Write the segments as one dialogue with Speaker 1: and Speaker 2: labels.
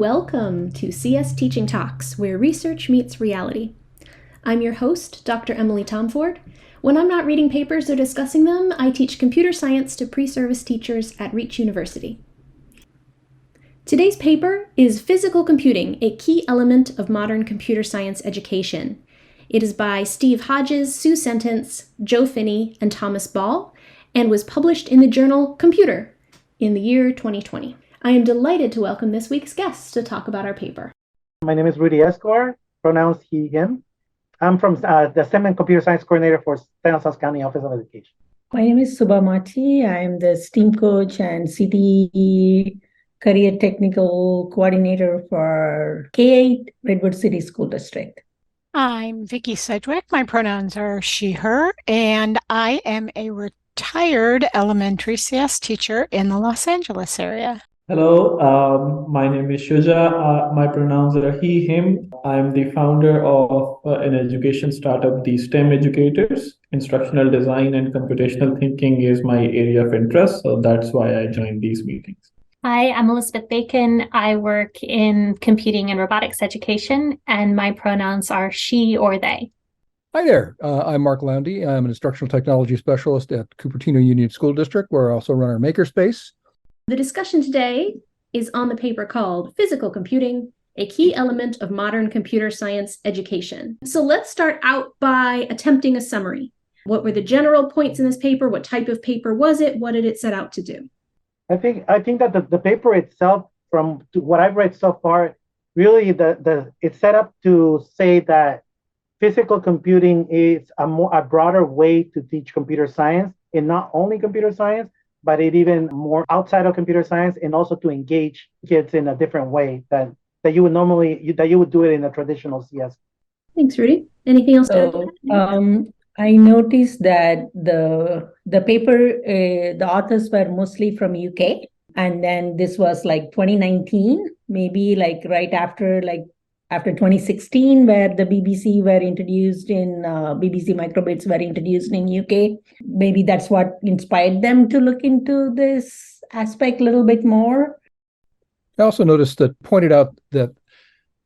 Speaker 1: Welcome to CS Teaching Talks, where research meets reality. I'm your host, Dr. Emily Tomford. When I'm not reading papers or discussing them, I teach computer science to pre-service teachers at Reach University. Today's paper is Physical Computing, a Key Element of Modern Computer Science Education. It is by Steve Hodges, Sue Sentence, Joe Finney, and Thomas Ball, and was published in the journal Computer in the year 2020. I am delighted to welcome this week's guests to talk about our paper.
Speaker 2: My name is Rudy Escobar, pronouns he, him. I'm from the STEM and Computer Science Coordinator for San Jose County Office of Education.
Speaker 3: My name is Subha Mati. I'm the STEAM coach and CTE Career Technical Coordinator for K-5 Redwood City School District.
Speaker 4: I'm Vicki Sedgwick. My pronouns are she, her, and I am a retired elementary CS teacher in the Los Angeles area.
Speaker 5: Hello, my name is Shuja. My pronouns are he, him. I'm the founder of an education startup, the STEM Educators. Instructional design and computational thinking is my area of interest, so that's why I joined these meetings.
Speaker 6: Hi, I'm Elizabeth Bacon. I work in computing and robotics education, and my pronouns are she or they.
Speaker 7: Hi there. I'm Mark Lowndy. I'm an instructional technology specialist at Cupertino Union School District, where I also run our makerspace.
Speaker 1: The discussion today is on the paper called Physical Computing, a Key Element of Modern Computer Science Education. So let's start out by attempting a summary. What were the general points in this paper? What type of paper was it? What did it set out to do?
Speaker 2: I think that the paper itself, from what I've read so far, really it's set up to say that physical computing is a broader way to teach computer science, and not only computer science, but it even more outside of computer science, and also to engage kids in a different way that you would normally do it in a traditional CS.
Speaker 1: Thanks, Rudy. Anything else to add?
Speaker 3: I noticed that the paper, the authors were mostly from UK, and then this was like 2019, maybe like right after 2016, where the BBC were introduced in BBC microbits were introduced in UK. Maybe that's what inspired them to look into this aspect a little bit more.
Speaker 7: I also noticed that pointed out that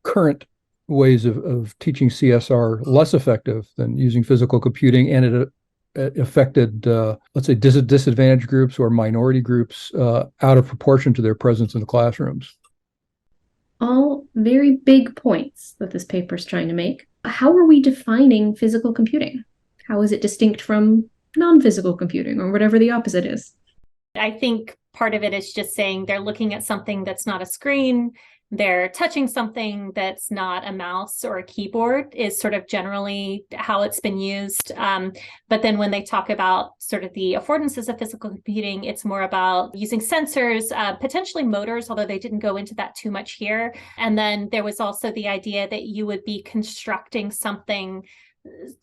Speaker 7: current ways of teaching CS are less effective than using physical computing, and it affected, let's say, disadvantaged groups or minority groups out of proportion to their presence in the classrooms.
Speaker 1: All very big points that this paper is trying to make. How are we defining physical computing? How is it distinct from non-physical computing, or whatever the opposite is?
Speaker 6: I think part of it is just saying they're looking at something that's not a screen, they're touching something that's not a mouse or a keyboard is sort of generally how it's been used. But then when they talk about sort of the affordances of physical computing, it's more about using sensors, potentially motors, although they didn't go into that too much here. And then there was also the idea that you would be constructing something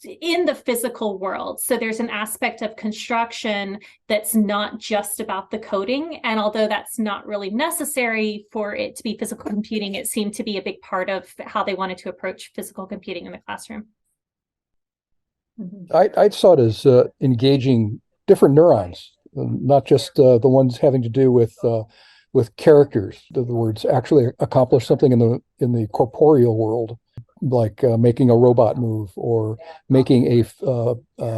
Speaker 6: in the physical world. So there's an aspect of construction that's not just about the coding. And although that's not really necessary for it to be physical computing, it seemed to be a big part of how they wanted to approach physical computing in the classroom.
Speaker 7: I saw it as engaging different neurons, not just the ones having to do with characters. In other words, actually accomplish something in the corporeal world, like making a robot move or making a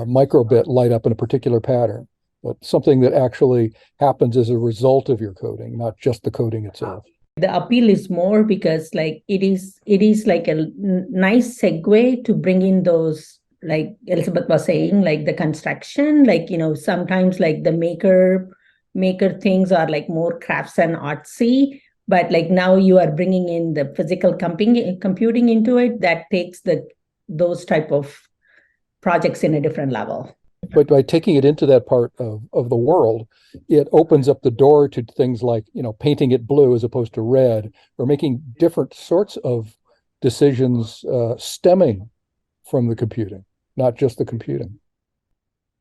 Speaker 7: microbit light up in a particular pattern, but something that actually happens as a result of your coding, not just the coding itself.
Speaker 3: The appeal is more because like it is like a nice segue to bring in those, like Elizabeth was saying, like the construction, like, sometimes like the maker things are like more crafts and artsy. But like now you are bringing in the physical computing into it that takes those type of projects in a different level.
Speaker 7: But by taking it into that part of the world, it opens up the door to things like, painting it blue as opposed to red, or making different sorts of decisions stemming from the computing, not just the computing.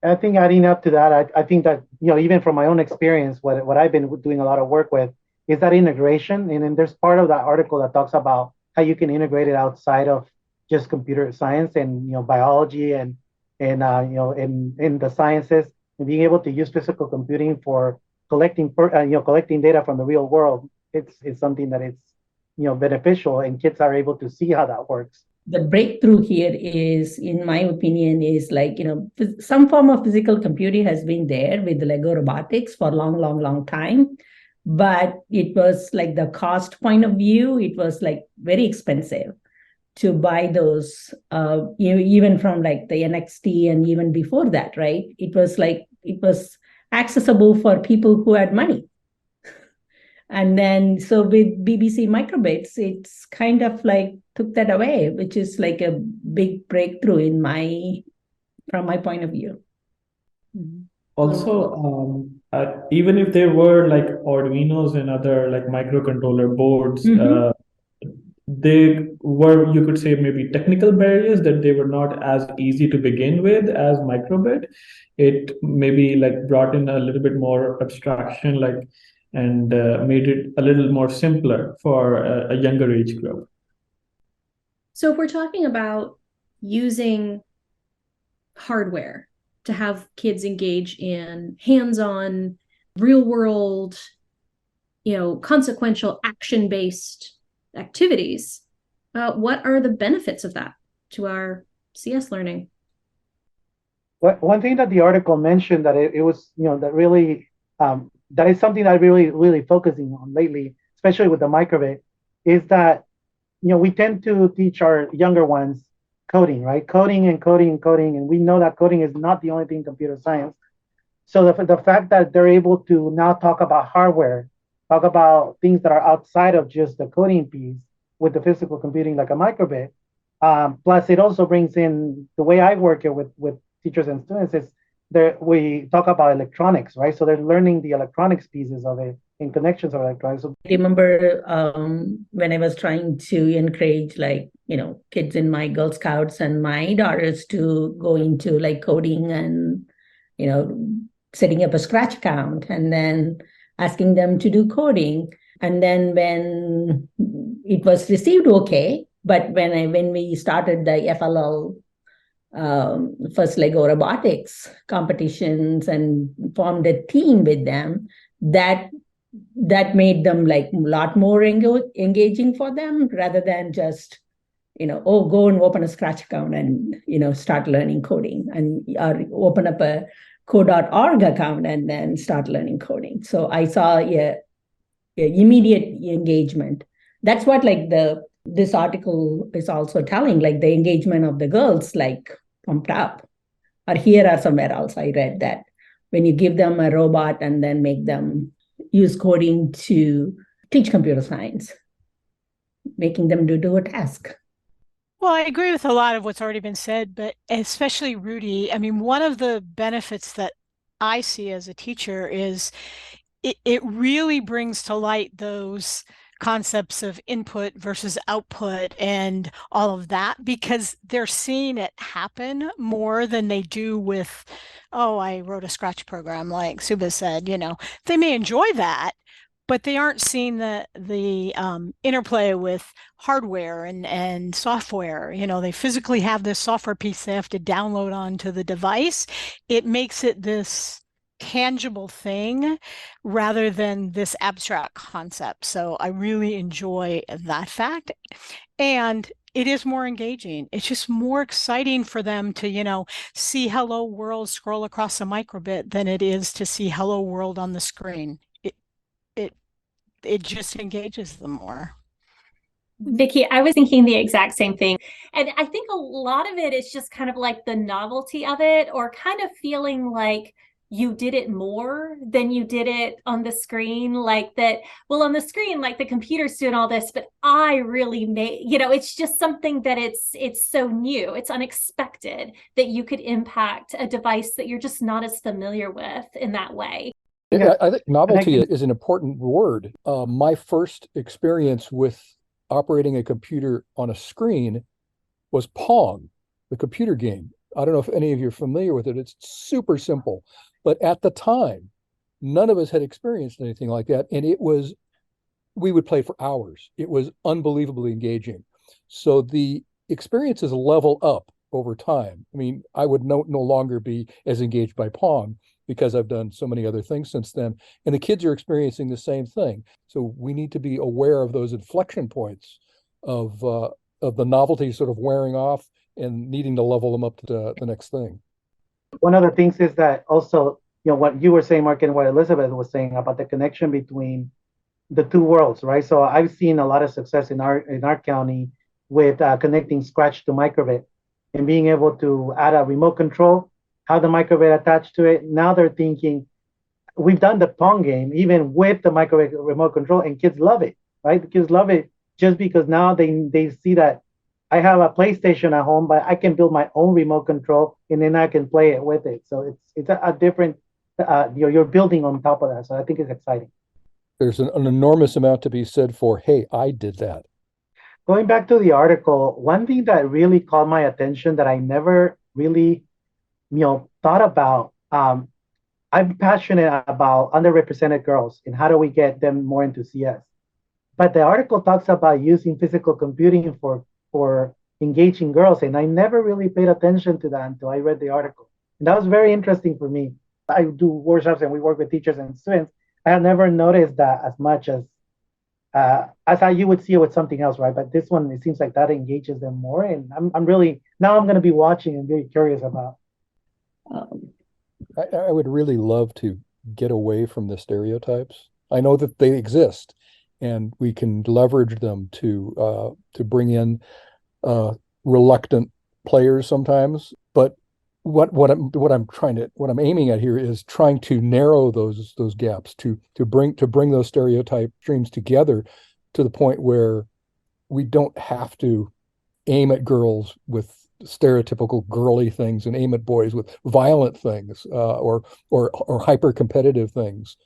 Speaker 2: I think adding up to that, I think that, even from my own experience, what I've been doing a lot of work with is that integration. And then there's part of that article that talks about how you can integrate it outside of just computer science and, biology and in the sciences, and being able to use physical computing for collecting data from the real world. It's something that beneficial, and kids are able to see how that works.
Speaker 3: The breakthrough here is, in my opinion, is like, some form of physical computing has been there with Lego robotics for a long, long, long time. But it was like the cost point of view, it was like very expensive to buy those, even from like the NXT and even before that, right? It was accessible for people who had money. And then, so with BBC microbits, it's kind of like took that away, which is like a big breakthrough from my point of view.
Speaker 5: Also, even if there were like Arduinos and other like microcontroller boards, they were, you could say, maybe technical barriers, that they were not as easy to begin with as microbit. It maybe like brought in a little bit more abstraction, like, and made it a little more simpler for a younger age group.
Speaker 1: So if we're talking about using hardware to have kids engage in hands-on, real-world, consequential, action-based activities, what are the benefits of that to our CS learning?
Speaker 2: One thing that the article mentioned that it was, that really, that is something that I'm really focusing on lately, especially with the microbit, is that, we tend to teach our younger ones coding, right? Coding and coding and coding. And we know that coding is not the only thing in computer science. So the fact that they're able to now talk about hardware, talk about things that are outside of just the coding piece with the physical computing like a microbit. Plus, it also brings in the way I work here with teachers and students is we talk about electronics, right? So they're learning the electronics pieces of it and connections of electronics. So
Speaker 3: I remember when I was trying to encourage kids in my Girl Scouts and my daughters to go into like coding and, setting up a Scratch account and then asking them to do coding. And then when it was received okay, but when we started the FLL, first Lego robotics competitions and formed a team with them, that made them like a lot more engaging for them rather than just, go and open a Scratch account and, start learning coding, and or open up a code.org account and then start learning coding. So I saw immediate engagement. That's what this article is also telling, like the engagement of the girls pumped up. Or here or somewhere else I read that when you give them a robot and then make them use coding to teach computer science, making them do a task.
Speaker 4: Well, I agree with a lot of what's already been said, but especially Rudy, I mean, one of the benefits that I see as a teacher is it really brings to light those concepts of input versus output and all of that, because they're seeing it happen more than they do with, I wrote a Scratch program, like Suba said. They may enjoy that, but they aren't seeing the interplay with hardware and software. They physically have this software piece they have to download onto the device. It makes it this tangible thing rather than this abstract concept. So I really enjoy that fact. And it is more engaging. It's just more exciting for them to, see Hello World scroll across a microbit than it is to see Hello World on the screen. It just engages them more.
Speaker 6: Vicki, I was thinking the exact same thing. And I think a lot of it is just kind of like the novelty of it, or kind of feeling like you did it more than you did it on the screen. Like that, well, on the screen, like the computer's doing all this, but I really made, it's just something that it's so new, it's unexpected that you could impact a device that you're just not as familiar with in that way.
Speaker 7: Yeah, I think novelty is an important word. My first experience with operating a computer on a screen was Pong, the computer game. I don't know if any of you are familiar with it. It's super simple. But at the time, none of us had experienced anything like that. And we would play for hours. It was unbelievably engaging. So the experiences level up over time. I mean, I would no longer be as engaged by Pong, because I've done so many other things since then. And the kids are experiencing the same thing. So we need to be aware of those inflection points of the novelty sort of wearing off and needing to level them up to the next thing.
Speaker 2: One of the things is that also, what you were saying, Mark, and what Elizabeth was saying about the connection between the two worlds, right? So I've seen a lot of success in our county with connecting Scratch to microbit and being able to add a remote control, have the microbit attached to it. Now they're thinking, we've done the Pong game even with the microbit remote control, and kids love it, right? The kids love it just because now they see that I have a PlayStation at home, but I can build my own remote control and then I can play it with it. So it's a different, you're building on top of that. So I think it's exciting.
Speaker 7: There's an enormous amount to be said for, hey, I did that.
Speaker 2: Going back to the article, one thing that really caught my attention that I never really, thought about, I'm passionate about underrepresented girls and how do we get them more into CS. But the article talks about using physical computing for engaging girls, and I never really paid attention to that until I read the article. And that was very interesting for me. I do workshops and we work with teachers and students. I have never noticed that as much as you would see it with something else, right? But this one, it seems like that engages them more, and I'm really now I'm going to be watching and very curious about.
Speaker 7: I would really love to get away from the stereotypes. I know that they exist, and we can leverage them to bring in reluctant players sometimes. But what I'm aiming at here is trying to narrow those gaps, to bring those stereotype streams together to the point where we don't have to aim at girls with stereotypical girly things and aim at boys with violent things or hyper competitive things.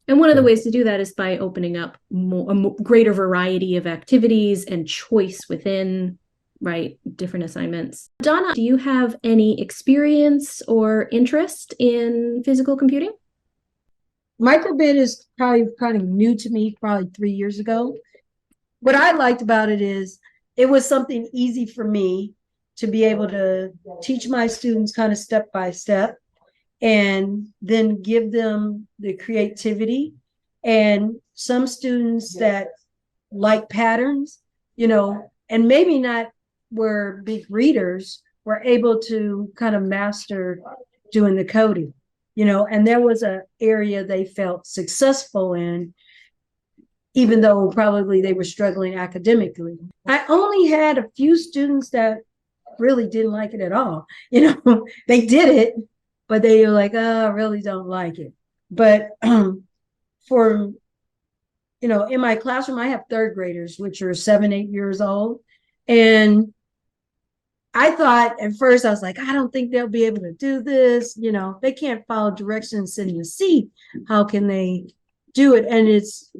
Speaker 1: And one of the ways to do that is by opening up a greater variety of activities and choice within, right, different assignments. Donna, do you have any experience or interest in physical computing?
Speaker 8: Microbit is probably kind of new to me, probably 3 years ago. What I liked about it is it was something easy for me to be able to teach my students kind of step by step, and then give them the creativity. And some students that like patterns, and maybe not were big readers, were able to kind of master doing the coding, and there was an area they felt successful in, even though probably they were struggling academically. I only had a few students that really didn't like it at all. They did it, but they were like, oh, I really don't like it. But for, in my classroom, I have third graders, which are 7, 8 years old. And I thought at first, I was like, I don't think they'll be able to do this. They can't follow directions in the seat. How can they do it? And it's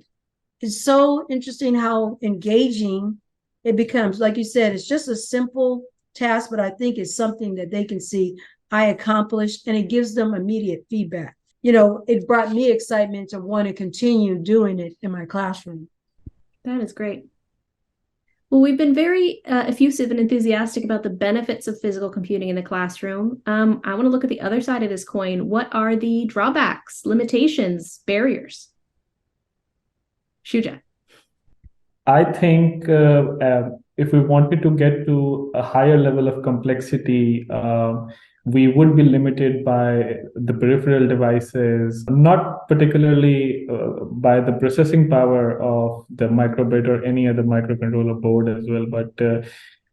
Speaker 8: so interesting how engaging it becomes. Like you said, it's just a simple task, but I think it's something that they can see I accomplished, and it gives them immediate feedback. It brought me excitement to want to continue doing it in my classroom.
Speaker 1: That is great. Well, we've been very effusive and enthusiastic about the benefits of physical computing in the classroom. I want to look at the other side of this coin. What are the drawbacks, limitations, barriers? Shuja.
Speaker 5: I think if we wanted to get to a higher level of complexity, we would be limited by the peripheral devices, not particularly by the processing power of the microbit or any other microcontroller board as well, but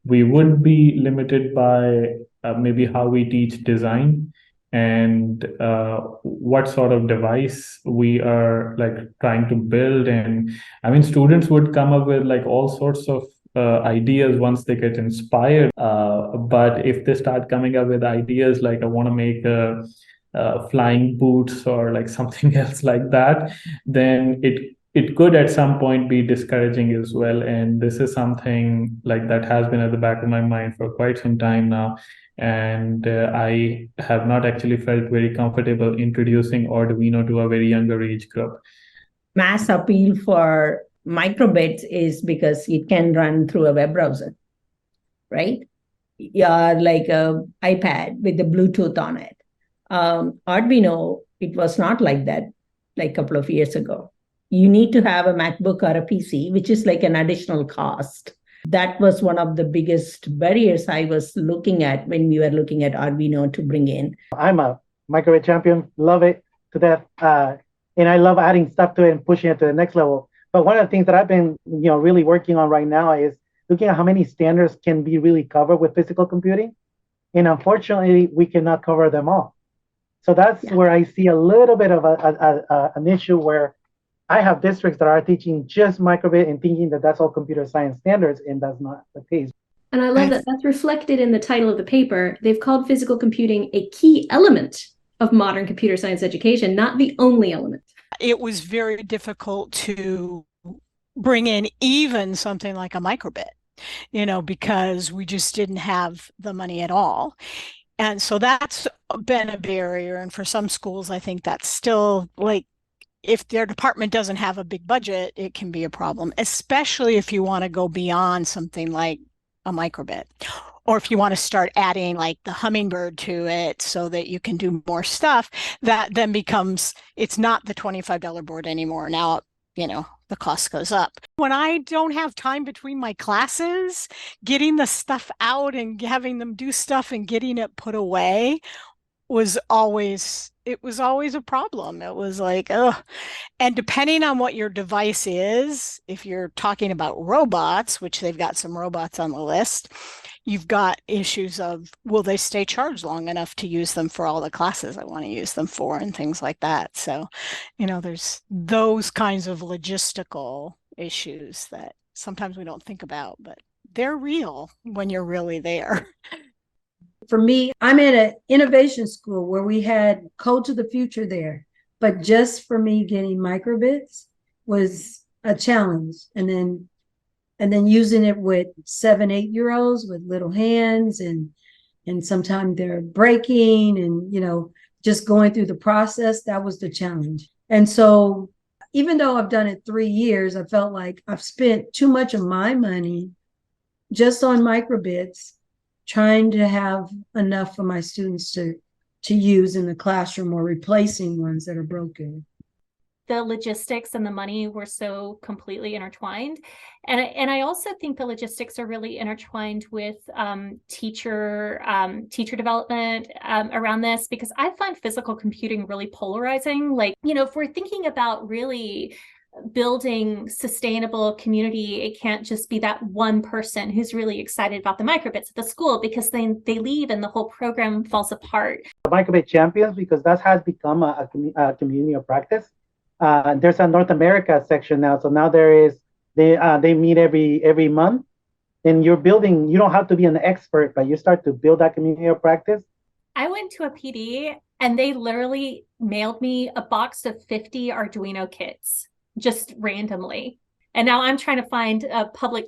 Speaker 5: we would be limited by maybe how we teach design and what sort of device we are trying to build. And I mean, students would come up with all sorts of ideas once they get inspired. But if they start coming up with ideas like I want to make flying boots or something else like that, then it could at some point be discouraging as well. And this is something that has been at the back of my mind for quite some time now. And I have not actually felt very comfortable introducing Arduino to a very younger age group.
Speaker 3: Mass appeal for microbits is because it can run through a web browser, right? Yeah, like a iPad with the Bluetooth on it. Arduino It was not like that like a couple of years ago. You need to have a MacBook or a PC, which is like an additional cost. That was one of the biggest barriers I was looking at when we were looking at Arduino to bring in.
Speaker 2: I'm a microbit champion, love it to death. And I love adding stuff to it and pushing it to the next level. But one of the things that I've been, really working on right now is looking at how many standards can be really covered with physical computing. And unfortunately, we cannot cover them all. So that's where I see a little bit of an issue where I have districts that are teaching just microbit and thinking that that's all computer science standards, and that's not the case.
Speaker 1: And I love that that's reflected in the title of the paper. They've called physical computing a key element of modern computer science education, not the only element.
Speaker 4: It was very difficult to bring in even something like a microbit, because we just didn't have the money at all. And so that's been a barrier. And for some schools, I think that's still like, if their department doesn't have a big budget, it can be a problem, especially if you want to go beyond something like a microbit, or if you want to start adding like the hummingbird to it so that you can do more stuff. That then becomes, it's not the $25 board anymore. Now, the cost goes up. When I don't have time between my classes, getting the stuff out and having them do stuff and getting it put away was always a problem. It was like, ugh. And depending on what your device is, if you're talking about robots, which they've got some robots on the list, you've got issues of, will they stay charged long enough to use them for all the classes I want to use them for and things like that. So, there's those kinds of logistical issues that sometimes we don't think about, but they're real when you're really there.
Speaker 8: For me, I'm in an innovation school where we had Code to the Future there, but just for me getting microbits was a challenge. And then using it with 7-8-year-olds with little hands, and sometimes they're breaking, and just going through the process, that was the challenge. And so even though I've done it 3 years, I felt like I've spent too much of my money just on microbits, trying to have enough for my students to use in the classroom, or replacing ones that are broken.
Speaker 6: The logistics and the money were so completely intertwined. And I also think the logistics are really intertwined with teacher development around this, because I find physical computing really polarizing. Like, if we're thinking about really building sustainable community, it can't just be that one person who's really excited about the microbits at the school, because then they leave and the whole program falls apart.
Speaker 2: Microbit champions, because that has become a community of practice. There's a North America section now, so now they meet every month, and you're building. You don't have to be an expert, but you start to build that community of practice.
Speaker 6: I went to a PD and they literally mailed me a box of 50 Arduino kits, just randomly. And now I'm trying to find a public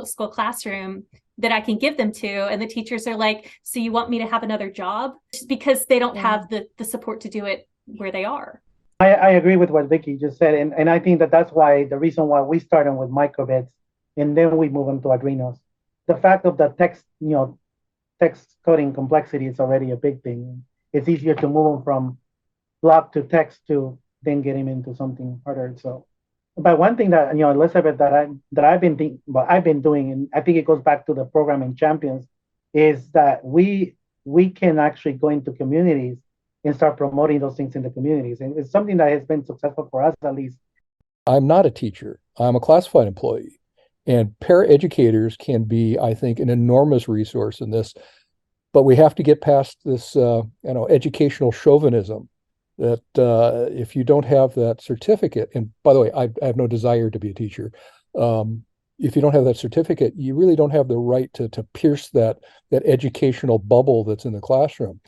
Speaker 6: school classroom that I can give them to. And the teachers are like, so you want me to have another job? Just because they don't have the support to do it where they are.
Speaker 2: I agree with what Vicky just said. And I think that's why the reason why we started with microbits and then we move them to Arduinos. The fact of the text coding complexity is already a big thing. It's easier to move them from block to text to then get him into something harder. So, but one thing that Elizabeth, that I've been doing, and I think it goes back to the programming champions, is that we can actually go into communities and start promoting those things in the communities, and it's something that has been successful for us at least.
Speaker 7: I'm not a teacher. I'm a classified employee, and paraeducators can be, I think, an enormous resource in this. But we have to get past this, educational chauvinism. That if you don't have that certificate, and by the way, I have no desire to be a teacher. If you don't have that certificate, you really don't have the right to pierce that educational bubble that's in the classroom.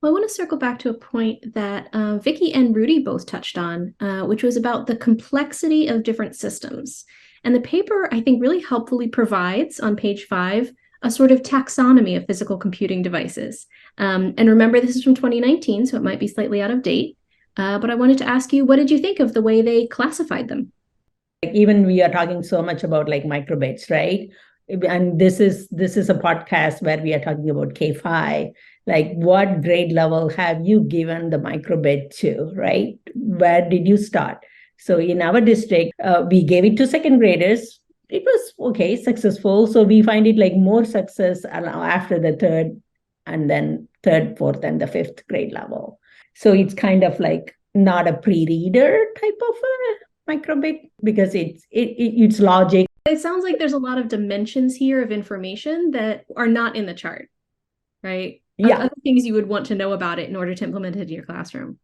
Speaker 1: Well, I want to circle back to a point that Vicky and Rudy both touched on, which was about the complexity of different systems. And the paper, I think, really helpfully provides on page 5 a sort of taxonomy of physical computing devices. And remember, this is from 2019, so it might be slightly out of date. But I wanted to ask you, what did you think of the way they classified them?
Speaker 3: Even we are talking so much about like microbits, right? And this is a podcast where we are talking about K-5. Like, what grade level have you given the microbit to, right? Where did you start? So in our district, we gave it to second graders. It was okay, successful. So we find it like more success after the third, and then third, fourth, and the fifth grade level. So it's kind of like not a pre-reader type of a microbit because it's logic.
Speaker 1: It sounds like there's a lot of dimensions here of information that are not in the chart, right?
Speaker 3: Yeah.
Speaker 1: Other things you would want to know about it in order to implement it in your classroom.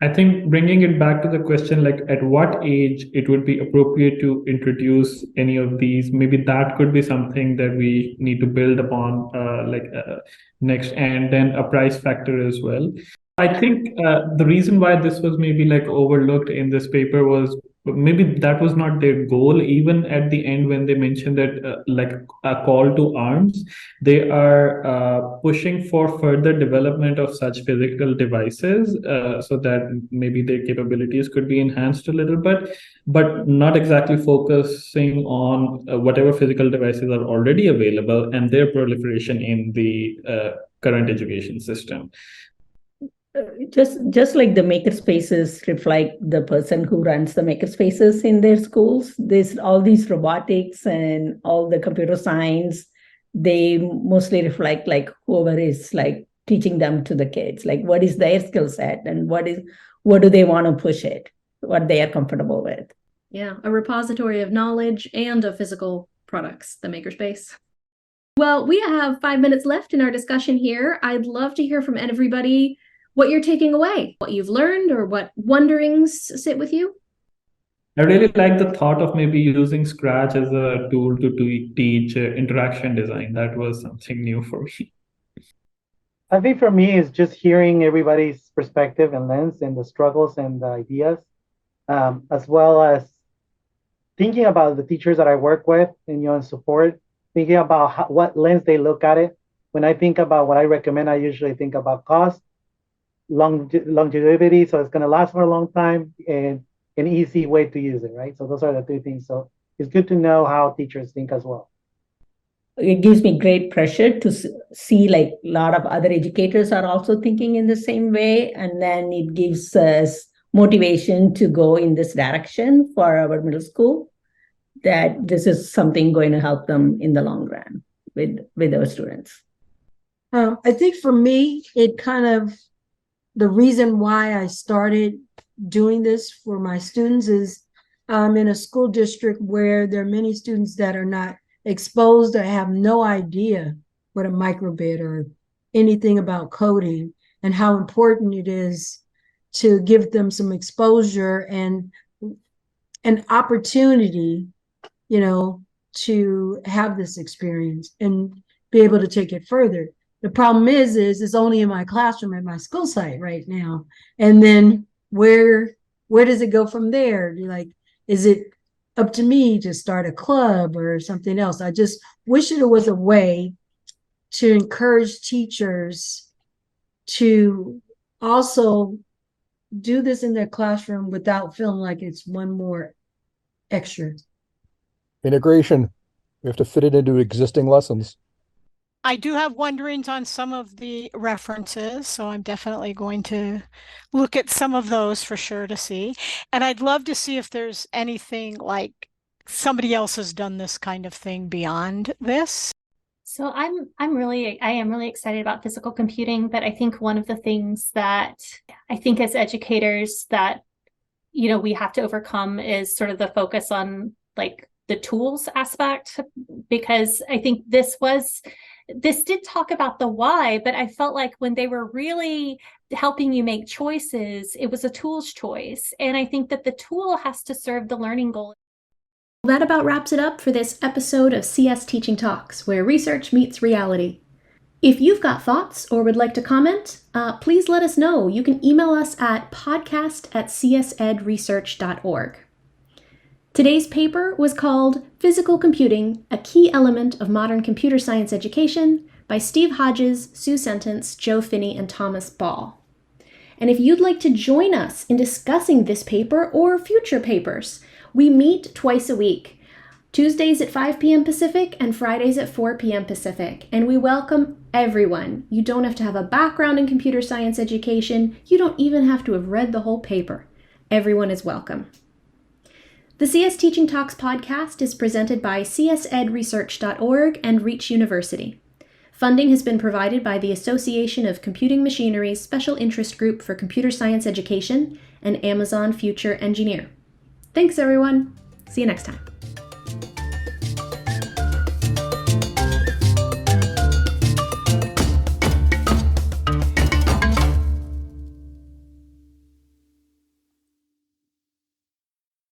Speaker 5: I think bringing it back to the question, like at what age it would be appropriate to introduce any of these, maybe that could be something that we need to build upon next, and then a price factor as well. I think the reason why this was maybe like overlooked in this paper was maybe that was not their goal. Even at the end, when they mentioned that like a call to arms, they are pushing for further development of such physical devices so that maybe their capabilities could be enhanced a little bit, but not exactly focusing on whatever physical devices are already available and their proliferation in the current education system.
Speaker 3: Just like the maker spaces reflect the person who runs the maker spaces in their schools, there's all these robotics and all the computer science, they mostly reflect like whoever is like teaching them to the kids, like what is their skill set and what do they want to push it, what they are comfortable with.
Speaker 1: Yeah, a repository of knowledge and of physical products, the makerspace. Well, we have 5 minutes left in our discussion here. I'd love to hear from everybody what you're taking away, what you've learned, or what wonderings sit with you.
Speaker 5: I really like the thought of maybe using Scratch as a tool to teach interaction design. That was something new for me.
Speaker 2: I think for me is just hearing everybody's perspective and lens and the struggles and the ideas, as well as thinking about the teachers that I work with and support, thinking about what lens they look at it. When I think about what I recommend, I usually think about cost, longevity, so it's going to last for a long time, and an easy way to use it, right? So those are the three things. So it's good to know how teachers think as well.
Speaker 3: It gives me great pressure to see like a lot of other educators are also thinking in the same way, and then it gives us motivation to go in this direction for our middle school, that this is something going to help them in the long run with our students.
Speaker 8: I think for me, it kind of, the reason why I started doing this for my students is I'm in a school district where there are many students that are not exposed or have no idea what a microbit or anything about coding, and how important it is to give them some exposure and an opportunity, to have this experience and be able to take it further. The problem is it's only in my classroom at my school site right now. And then where does it go from there? Is it up to me to start a club or something else? I just wish there was a way to encourage teachers to also do this in their classroom without feeling like it's one more extra.
Speaker 7: Integration. We have to fit it into existing lessons.
Speaker 4: I do have wonderings on some of the references, so I'm definitely going to look at some of those for sure to see. And I'd love to see if there's anything like somebody else has done this kind of thing beyond this.
Speaker 6: So I am really excited about physical computing, but I think one of the things that I think as educators that, we have to overcome is sort of the focus on like the tools aspect, because I think this did talk about the why, but I felt like when they were really helping you make choices, it was a tool's choice. And I think that the tool has to serve the learning goal.
Speaker 1: That about wraps it up for this episode of CS Teaching Talks, where research meets reality. If you've got thoughts or would like to comment, please let us know. You can email us at podcast@csedresearch.org. Today's paper was called Physical Computing, a Key Element of Modern Computer Science Education by Steve Hodges, Sue Sentence, Joe Finney, and Thomas Ball. And if you'd like to join us in discussing this paper or future papers, we meet twice a week. Tuesdays at 5 p.m. Pacific and Fridays at 4 p.m. Pacific, and we welcome everyone. You don't have to have a background in computer science education. You don't even have to have read the whole paper. Everyone is welcome. The CS Teaching Talks podcast is presented by csedresearch.org and Reach University. Funding has been provided by the Association of Computing Machinery's Special Interest Group for Computer Science Education and Amazon Future Engineer. Thanks, everyone. See you next time.